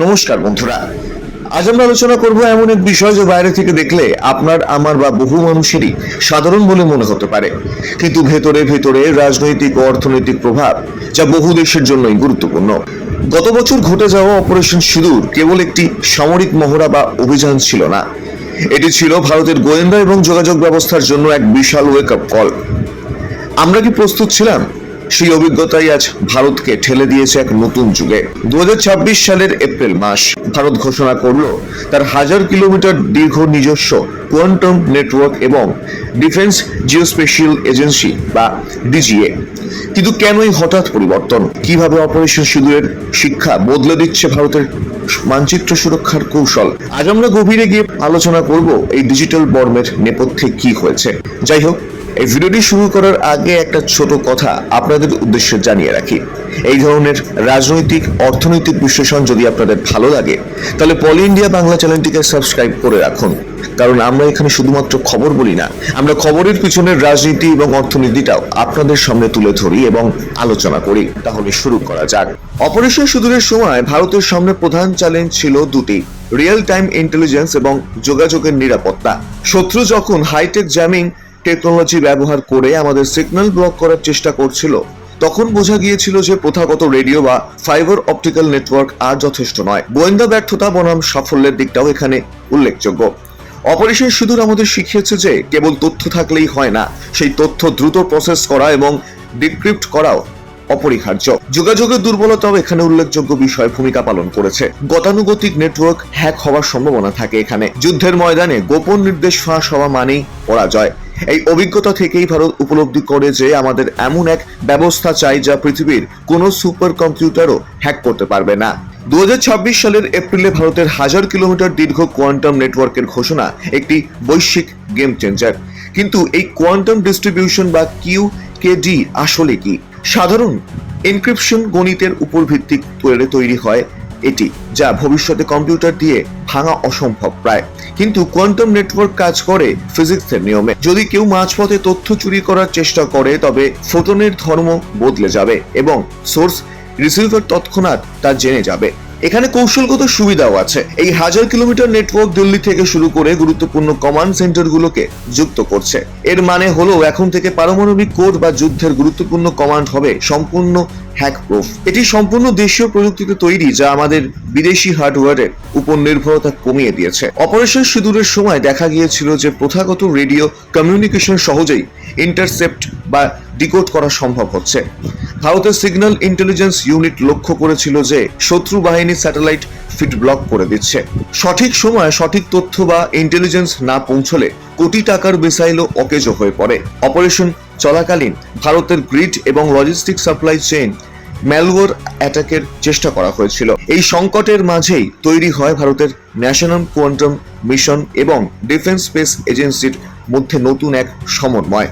নমস্কার বন্ধুরা, আজ আমরা আলোচনা করব এমন এক বিষয় যে বাইরে থেকে দেখলে আপনার, আমার বা বহু মানুষেরই সাধারণ বলে মনে হতে পারে, কিন্তু ভেতরে ভেতরে রাজনৈতিক ও অর্থনৈতিক প্রভাব যা বহু দেশের জন্যই গুরুত্বপূর্ণ। গত বছর ঘটে যাওয়া অপারেশন সিঁদুর কেবল একটি সামরিক মহড়া বা অভিযান ছিল না, এটি ছিল ভারতের গোয়েন্দা এবং যোগাযোগ ব্যবস্থার জন্য এক বিশাল ওয়েক আপ কল। আমরা কি প্রস্তুত ছিলাম? সেই অভিজ্ঞতাই আজ ভারতকে ঠেলে দিয়েছে এক নতুন যুগে। 2026 সালের এপ্রিল মাস ভারত ঘোষণা করলো তার 1000 কিলোমিটার দীর্ঘ নিজস্ব কোয়ান্টাম নেটওয়ার্ক এবং ডিফেন্স জিওস্পেশিয়াল এজেন্সি বা ডিজিএ। কিন্তু কেনই হঠাৎ পরিবর্তন? কিভাবে অপারেশন সিঁদুরের শিক্ষা বদলে দিচ্ছে ভারতের মানচিত্র সুরক্ষার কৌশল? আজ আমরা গভীরে গিয়ে আলোচনা করব এই ডিজিটাল বর্মের নেপথ্যে কি হয়েছে। যাই হোক, এই ভিডিওটি শুরু করার আগে একটা ছোট কথা আপনাদের উদ্দেশ্যে জানিয়ে রাখি। এই ধরনের রাজনৈতিক অর্থনৈতিক বিশ্লেষণ যদি আপনাদের ভালো লাগে তাহলে পলি ইন্ডিয়া বাংলা চ্যানেলটিকে সাবস্ক্রাইব করে রাখুন, কারণ আমরা এখানে শুধুমাত্র খবর বলি না, আমরা খবরের পিছনের রাজনীতি এবং অর্থনীতিটাও আপনাদের সামনে তুলে ধরি এবং আলোচনা করি। তাহলে শুরু করা যাক। অপারেশন সিঁদুরের সময় ভারতের সামনে প্রধান চ্যালেঞ্জ ছিল দুটি: রিয়েল টাইম ইন্টেলিজেন্স এবং যোগাযোগের নিরাপত্তা। শত্রু যখন হাইটেক জ্যামিং টেকনোলজি ব্যবহার করে আমাদের সিগন্যাল ব্লক করার চেষ্টা করছিল, তখন বোঝা গিয়েছিল যে প্রথাগত রেডিও বা ফাইবার অপটিক্যাল নেটওয়ার্ক আর যথেষ্ট নয়। গোয়েন্দা ব্যর্থতা বনাম সাফল্যের দিকটাও এখানে উল্লেখযোগ্য। অপারেশন সিঁদুর আমাদের শিখিয়েছে যে কেবল তথ্য থাকলেই হয় না, সেই তথ্য দ্রুত প্রসেস করা এবং ডিক্রিপ্ট করাও অপরিহার্য। যোগাযোগের দুর্বলতাও এখানে উল্লেখযোগ্য বিষয় ভূমিকা পালন করেছে। গতানুগতিক নেটওয়ার্ক হ্যাক হওয়ার সম্ভাবনা থাকে এখানে। যুদ্ধের ময়দানে গোপন নির্দেশ ফাঁস হওয়া মানেই পরাজয়। এই অভিজ্ঞতা থেকেই ভারত উপলব্ধি করে যে আমাদের এমন এক ব্যবস্থা চাই যা পৃথিবীর কোনো সুপার কম্পিউটারও হ্যাক করতে পারবে না। 2026 সালের এপ্রিলে ভারতের 1000 কিলোমিটার দীর্ঘ কোয়ান্টাম নেটওয়ার্কের ঘোষণা একটি বৈশ্বিক গেম চেঞ্জার। কিন্তু এই কোয়ান্টাম ডিস্ট্রিবিউশন বা কিউকেডি আসলে কি? সাধারণ এনক্রিপশন গণিতের উপর ভিত্তি করে তৈরি হয় এটি, যা ভবিষ্যতে কম্পিউটার দিয়ে ভাঙা অসম্ভব প্রায়। কিন্তু কোয়ান্টাম নেটওয়ার্ক কাজ করে ফিজিক্সের নিয়মে। যদি কেউ মাঝপথে তথ্য চুরি করার চেষ্টা করে, তবে ফোটনের ধর্ম বদলে যাবে এবং সোর্স রিসিভার তৎক্ষণাৎ তা জেনে যাবে। এখানে কৌশলগত সুবিধাও আছে। এই 1000 কিলোমিটার নেটওয়ার্ক দিল্লি থেকে শুরু করে গুরুত্বপূর্ণ কমান্ড সেন্টারগুলোকে যুক্ত করছে। এর মানে হলো এখন থেকে পারমাণবিক কোড বা যুদ্ধের গুরুত্বপূর্ণ কমান্ড হবে সম্পূর্ণ হ্যাক প্রুফ। এটি সম্পূর্ণ দেশীয় প্রযুক্তিতে তৈরি, যা আমাদের বিদেশি হার্ডওয়্যারের উপর নির্ভরতা কমিয়ে দিয়েছে। অপারেশন সিঁদুরের সময় দেখা গিয়েছিল যে প্রথাগত রেডিও কমিউনিকেশন সহজেই ইন্টারসেপ্ট বা ডিকোড করা সম্ভব হচ্ছে। ভারতের সিগন্যাল ইন্টেলিজেন্স ইউনিট লক্ষ্য করেছিল যে শত্রু বাহিনী স্যাটেলাইট ফিড ব্লক করে দিচ্ছে। সঠিক সময়ে সঠিক তথ্য বা ইন্টেলিজেন্স না পৌঁছলে কোটি টাকার মিসাইলও অকেজো হয়ে পড়ে। অপারেশন চলাকালীন ভারতের গ্রিড এবং লজিস্টিক সাপ্লাই চেইন ম্যালওয়্যার অ্যাটাকের চেষ্টা করা হয়েছিল। এই সংকটের মাঝেই তৈরি হয় ভারতের ন্যাশনাল কোয়ান্টাম মিশন এবং ডিফেন্স স্পেস এজেন্সির মধ্যে নতুন এক সমন্বয়,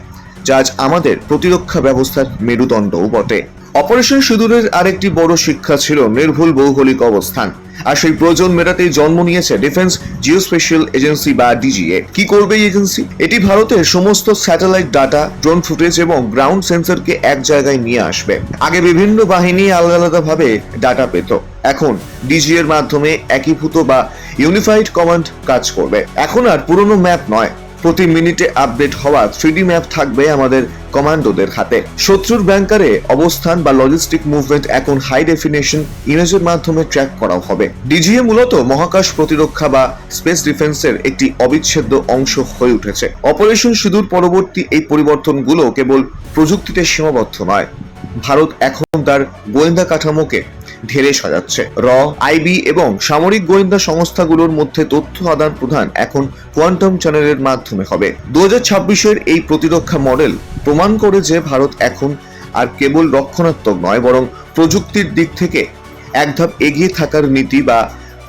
যা আজ আমাদের প্রতিরক্ষা ব্যবস্থার মেরুদণ্ডও বটে। অপারেশন সিঁদুরের আরেকটি বড় শিক্ষা ছিল নির্ভুল ভৌগোলিক অবস্থান, আর সেই প্রয়োজন মেটাতেই জন্ম নিয়েছে ডিফেন্স জিওস্পেশিয়াল এজেন্সি বা ডিজিএ। কি করবে এই এজেন্সি? এটি ভারতের সমস্ত স্যাটেলাইট ডাটা, ড্রোন ফুটেজ এবং গ্রাউন্ড সেন্সরকে এক জায়গায় নিয়ে আসবে। আগে বিভিন্ন বাহিনী আলাদা আলাদা ভাবে ডাটা পেত, এখন ডিজিএ এর মাধ্যমে একীভূত বা ইউনিফাইড কমান্ড কাজ করবে। এখন আর পুরনো ম্যাপ নয়, প্রতি মিনিটে আপডেট হওয়া 3D ম্যাপ থাকবে আমাদের কমান্ডোদের হাতে। শত্রুর ব্যাংকারে অবস্থান বা লজিস্টিক মুভমেন্ট এখন হাই ডেফিনেশন ইমেজের মাধ্যমে ট্র্যাক করা হবে। ডিজিএ মূলত মহাকাশ প্রতিরক্ষা বা স্পেস ডিফেন্সের একটি অবিচ্ছেদ্য অংশ হয়ে উঠেছে। অপারেশন সিঁদুর পরবর্তী এই পরিবর্তনগুলো কেবল প্রযুক্তিতে সীমাবদ্ধ নয়, ভারত এখন তার গোয়েন্দা কাঠামোকে ঢেলে সাজাচ্ছে। আইবি এবং সামরিক গোয়েন্দা সংস্থাগুলোর মধ্যে তথ্য আদান প্রদান এখন কোয়ান্টাম চ্যানেলের মাধ্যমে হবে। 2026-এর এই প্রতিরক্ষা মডেল প্রমাণ করে যে ভারত এখন আর কেবল রক্ষণাত্মক নয়, বরং প্রযুক্তির দিক থেকে এক ধাপ এগিয়ে থাকার নীতি বা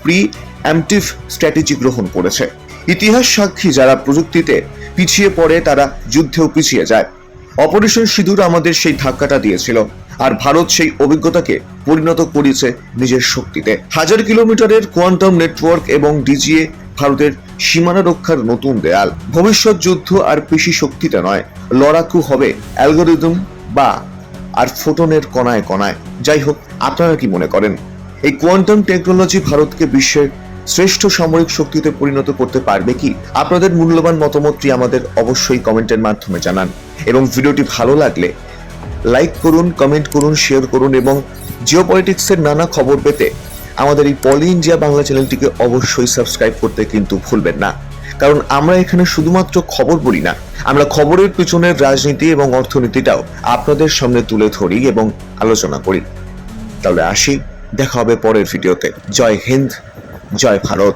প্রি অ্যাম্পটিভ স্ট্র্যাটেজি গ্রহণ করেছে। ইতিহাস সাক্ষী, যারা প্রযুক্তিতে পিছিয়ে পড়ে তারা যুদ্ধেও পিছিয়ে যায়। অপারেশন সিঁদুর আমাদের সেই ধাক্কাটা দিয়েছিল, আর ভারত সেই অভিজ্ঞতাকে পরিণত করেছে নিজের শক্তিতে। 1000 কিলোমিটারের কোয়ান্টাম নেটওয়ার্ক এবং ডিজিএ ভারতের সীমানা রক্ষার নতুন দেয়াল। ভবিষ্যৎ যুদ্ধ আর পেশি শক্তিতে নয়, লড়াকু হবে অ্যালগোরিদম বা আর ফোটনের কণায় কণায়। যাই হোক, আপনারা কি মনে করেন? এই কোয়ান্টাম টেকনোলজি ভারতকে বিশ্বের শ্রেষ্ঠ সামরিক শক্তিতে পরিণত করতে পারবে কি? আপনাদের মূল্যবান মতামতটি আমাদের অবশ্যই কমেন্টের মাধ্যমে জানান এবং ভিডিওটি ভালো লাগলে লাইক করুন, কমেন্ট করুন, শেয়ার করুন এবং জিওপলিটিক্সের নানা খবর পেতে আমাদের এই পলি ইন্ডিয়া বাংলা চ্যানেলটিকে অবশ্যই সাবস্ক্রাইব করতে কিন্তু ভুলবেন না। কারণ আমরা এখানে শুধুমাত্র খবর বলি না, আমরা খবরের পিছনের রাজনীতি এবং অর্থনীতিটাও আপনাদের সামনে তুলে ধরি এবং আলোচনা করি। তাহলে আসি, দেখা হবে পরের ভিডিওতে। জয় হিন্দ, জয় ভারত।